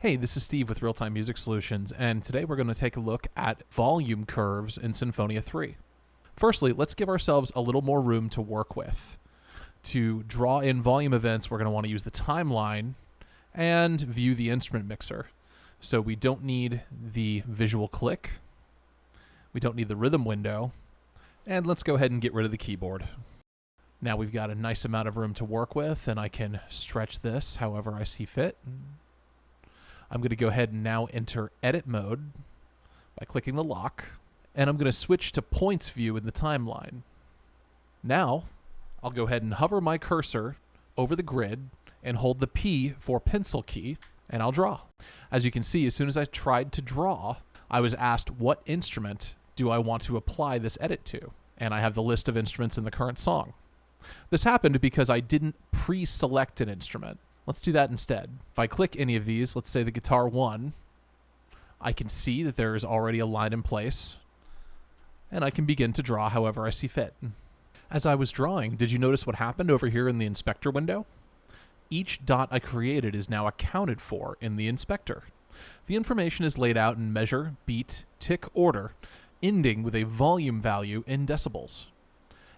Hey, this is Steve with Real-Time Music Solutions, and today we're going to take a look at volume curves in Sinfonia 3. Firstly, let's give ourselves a little more room to work with. To draw in volume events, we're going to want to use the timeline and view the instrument mixer. So we don't need the visual click, we don't need the rhythm window, and let's go ahead and get rid of the keyboard. Now we've got a nice amount of room to work with, and I can stretch this however I see fit. I'm going to go ahead and now enter edit mode by clicking the lock, and I'm going to switch to points view in the timeline. Now, I'll go ahead and hover my cursor over the grid and hold the P for pencil key, and I'll draw. As you can see, as soon as I tried to draw, I was asked what instrument do I want to apply this edit to, and I have the list of instruments in the current song. This happened because I didn't pre-select an instrument. Let's do that instead. If I click any of these, let's say the guitar 1, I can see that there is already a line in place, and I can begin to draw however I see fit. As I was drawing, did you notice what happened over here in the inspector window? Each dot I created is now accounted for in the inspector. The information is laid out in measure, beat, tick order, ending with a volume value in decibels.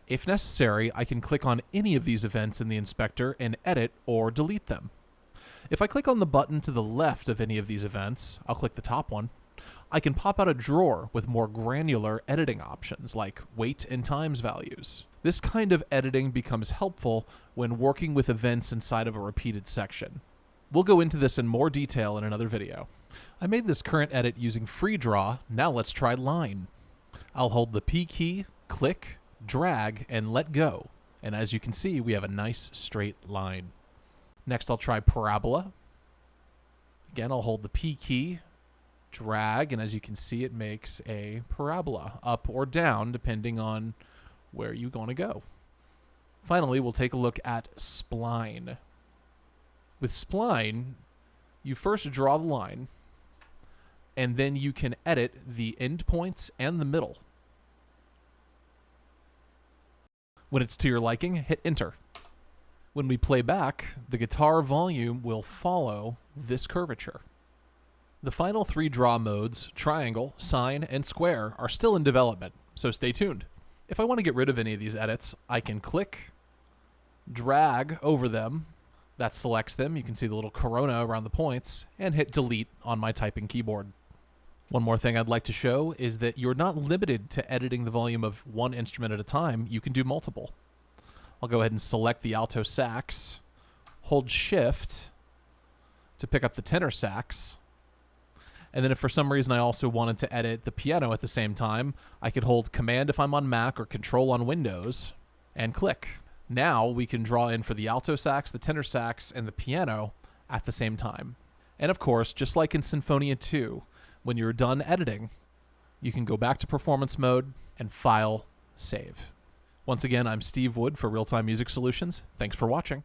If necessary, I can click on any of these events in the inspector and edit or delete them. If I click on the button to the left of any of these events, I'll click the top one, I can pop out a drawer with more granular editing options like weight and times values. This kind of editing becomes helpful when working with events inside of a repeated section. We'll go into this in more detail in another video. I made this current edit using free draw. Now let's try line. I'll hold the P key, click, drag, and let go. And as you can see, we have a nice straight line. Next, I'll try parabola. Again, I'll hold the P key, drag, and as you can see, it makes a parabola, up or down, depending on where you're going to go. Finally, we'll take a look at spline. With spline, you first draw the line, and then you can edit the endpoints and the middle. When it's to your liking, hit enter. When we play back, the guitar volume will follow this curvature. The final 3 draw modes, triangle, sine, and square, are still in development, so stay tuned. If I want to get rid of any of these edits, I can click, drag over them. That selects them. You can see the little corona around the points, and hit delete on my typing keyboard. One more thing I'd like to show is that you're not limited to editing the volume of one instrument at a time. You can do multiple. I'll go ahead and select the alto sax, hold shift to pick up the tenor sax, and then if for some reason I also wanted to edit the piano at the same time, I could hold command if I'm on Mac or control on Windows and click. Now we can draw in for the alto sax, the tenor sax, and the piano at the same time. And of course, just like in Sinfonia 2, when you're done editing, you can go back to performance mode and file, save. Once again, I'm Steve Wood for Real-Time Music Solutions. Thanks for watching.